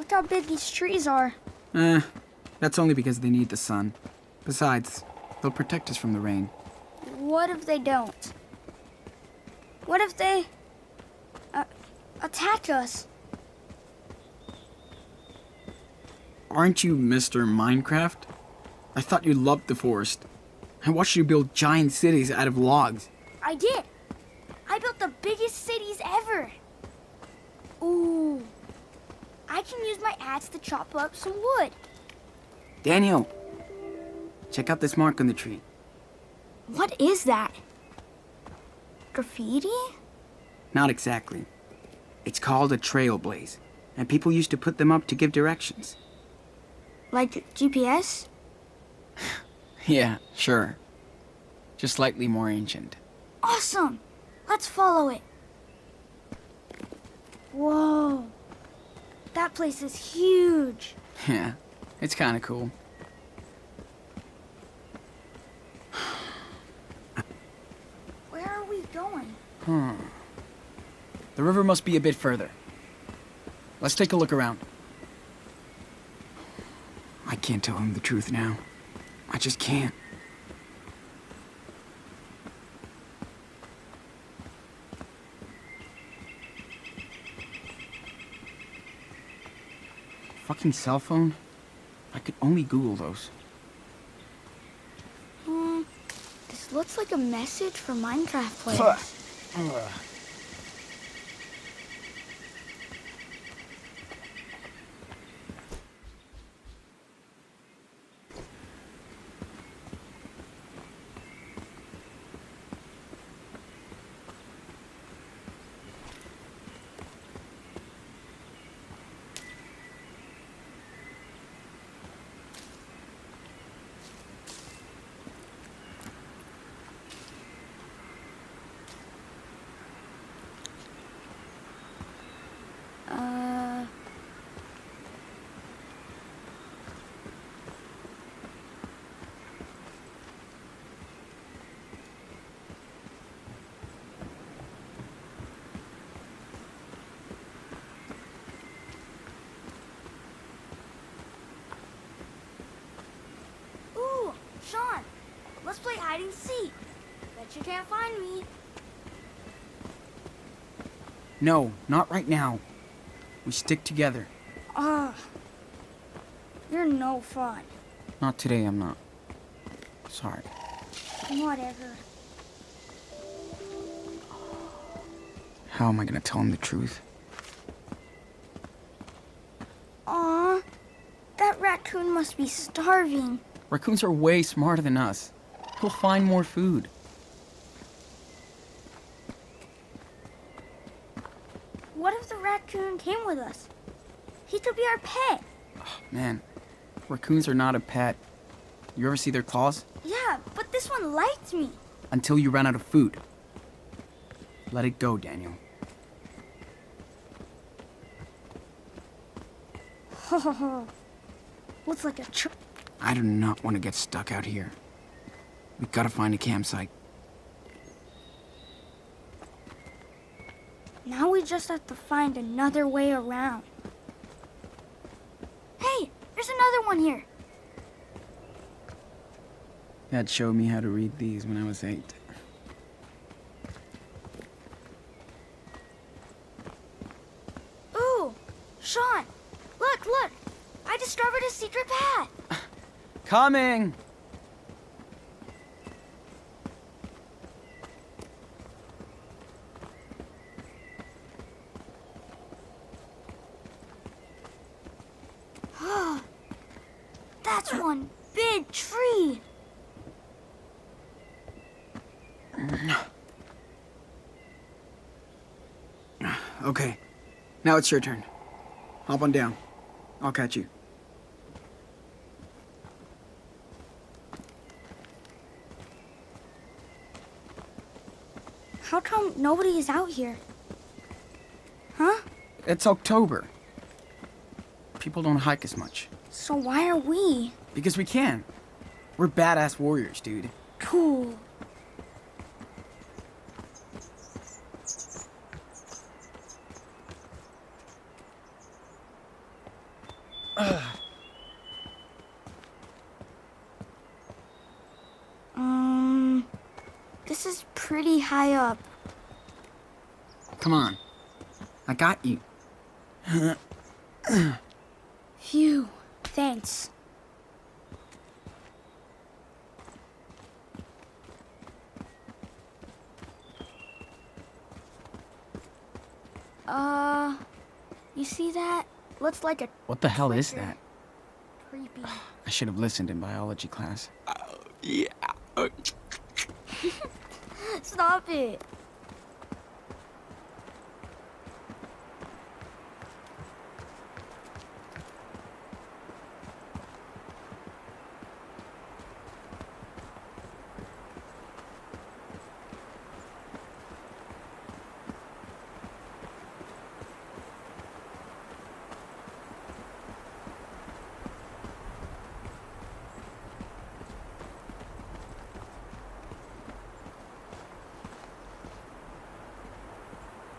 Look how big these trees are. That's only because they need the sun. Besides, they'll protect us from the rain. What if they don't? What if they attack us? Aren't you Mr. Minecraft? I thought you loved the forest. I watched you build giant cities out of logs. I did. I built the biggest cities ever. Ooh. I can use my axe to chop up some wood. Daniel, check out this mark on the tree. What is that? Graffiti? Not exactly. It's called a trailblaze, and people used to put them up to give directions. Like GPS? Yeah, sure. Just slightly more ancient. Awesome! Let's follow it. Whoa. That place is huge. Yeah, it's kind of cool. Where are we going? The river must be a bit further. Let's take a look around. I can't tell him the truth now. I just can't. Fucking cell phone? I could only Google those. This looks like a message for Minecraft players. Ooh, Sean, let's play hide and seek. Bet you can't find me. No, not right now. We stick together. You're no fun. Not today, I'm not. Sorry. Whatever. How am I gonna tell him the truth? Aw, that raccoon must be starving. Raccoons are way smarter than us. He'll find more food. What if the raccoon came with us? He could be our pet. Oh, man, raccoons are not a pet. You ever see their claws? Yeah, but this one liked me. Until you run out of food. Let it go, Daniel. Ho ho ho. Looks like a I do not want to get stuck out here. We gotta find a campsite. Now we just have to find another way around. Hey, there's another one here. Dad showed me how to read these when I was 8. Ooh, Sean, look, look. I discovered a secret path. Coming! That's one big tree. Okay, now it's your turn. Hop on down. I'll catch you. How come nobody is out here? Huh? It's October. People don't hike as much. So why are we? Because we can. We're badass warriors, dude. Cool. This is pretty high up. Come on. I got you. Phew, thanks. You see that? Looks like a What the hell is Twitter. that? Creepy. I should have listened in biology class. Yeah. Stop it.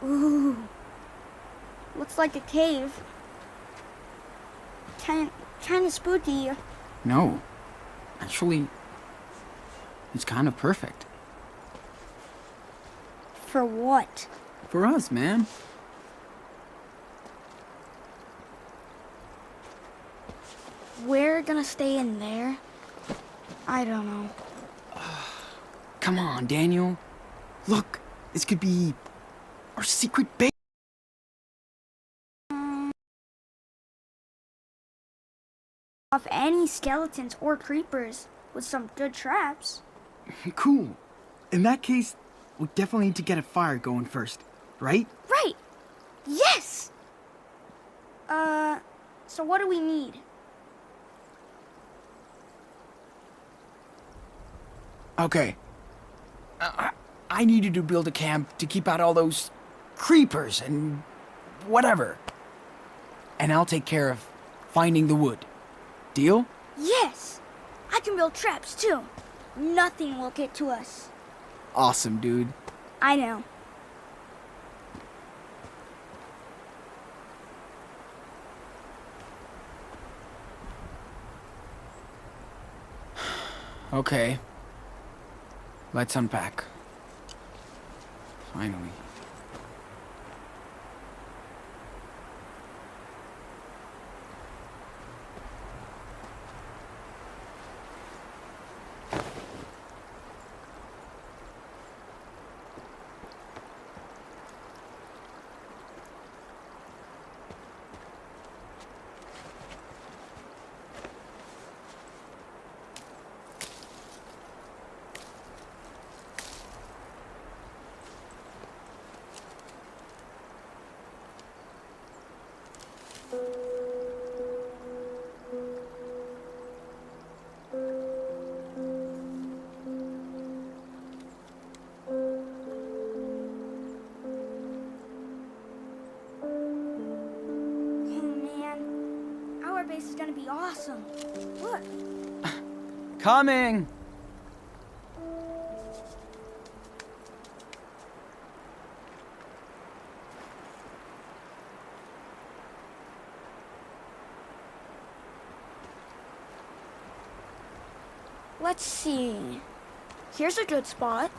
Ooh, looks like a cave. Kinda spooky. No. Actually, it's kind of perfect. For what? For us, man. We're gonna stay in there? I don't know. Come on, Daniel. Look, this could be our secret base. Off any skeletons or creepers with some good traps. Cool. In that case, we definitely need to get a fire going first, right? Right! Yes! So what do we need? Okay. I need you to build a camp to keep out all those creepers and whatever. And I'll take care of finding the wood. Deal? Yes! I can build traps too. Nothing will get to us. Awesome, dude. I know. Okay. Let's unpack. Finally. Base is gonna be awesome. Look. Coming! Let's see. Here's a good spot.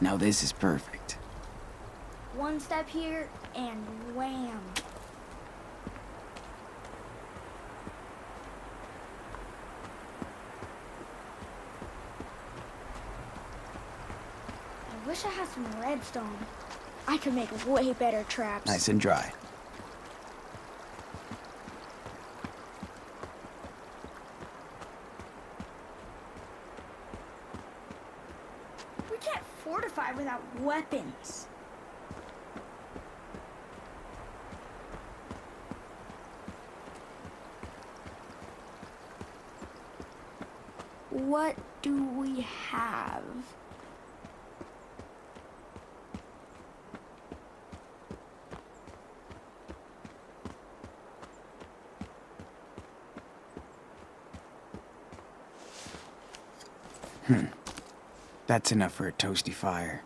Now this is perfect. One step here and wham. I wish I had some redstone. I could make way better traps. Nice and dry. We can't fortify without weapons. What do we have? That's enough for a toasty fire.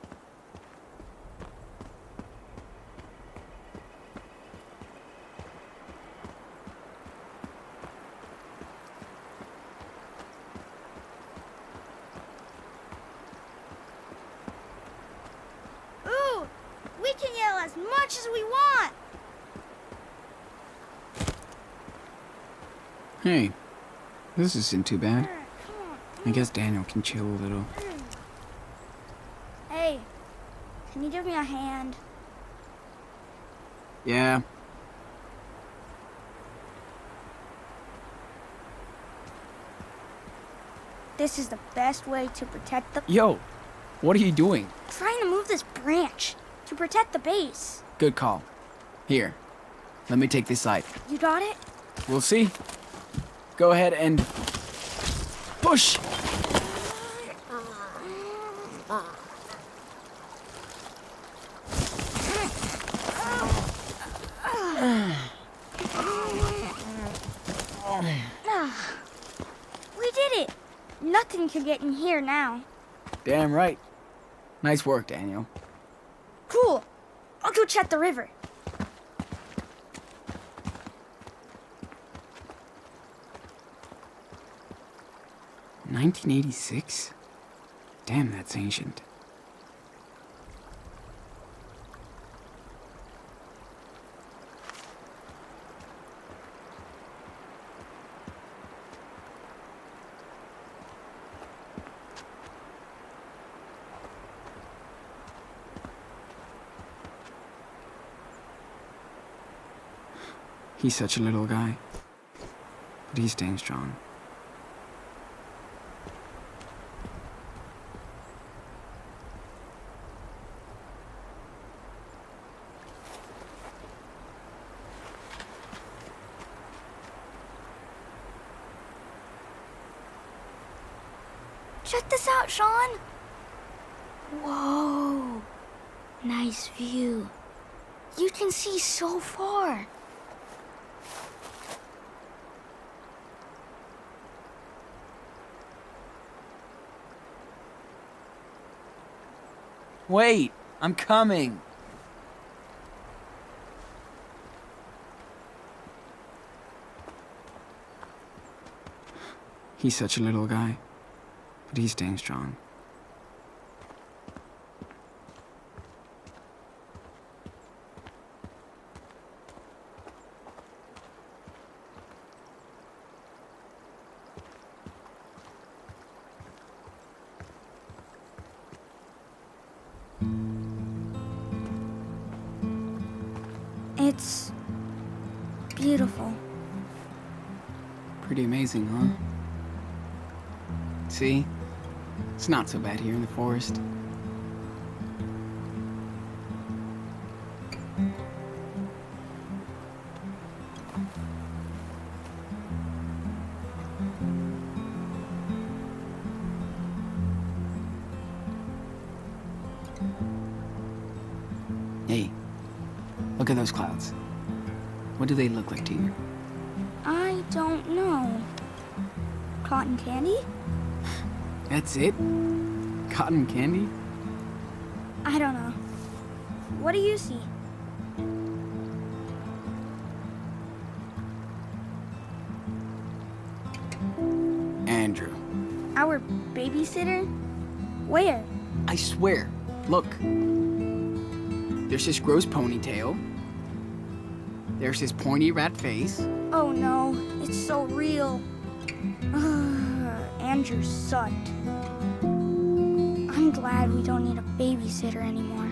Ooh, we can yell as much as we want. Hey, this isn't too bad. I guess Daniel can chill a little. Hey, can you give me a hand? Yeah. This is the best way to protect the... Yo, what are you doing? Trying to move this branch to protect the base. Good call. Here, let me take this side. You got it? We'll see. Go ahead and push. We did it. Nothing can get in here now. Damn right. Nice work, Daniel. Cool. I'll go check the river. $1986? Damn, that's ancient. He's such a little guy, but he's staying strong. Check this out, Sean. Whoa. Nice view. You can see so far. Wait, I'm coming. He's such a little guy, but he's staying strong. It's beautiful. Pretty amazing, huh? See? It's not so bad here in the forest. Hey, look at those clouds. What do they look like to you? I don't know. Cotton candy? That's it? Cotton candy? I don't know. What do you see? Andrew. Our babysitter? Where? I swear. Look. There's his gross ponytail. There's his pointy rat face. Oh no, it's so real. Andrew sucked. I'm glad we don't need a babysitter anymore.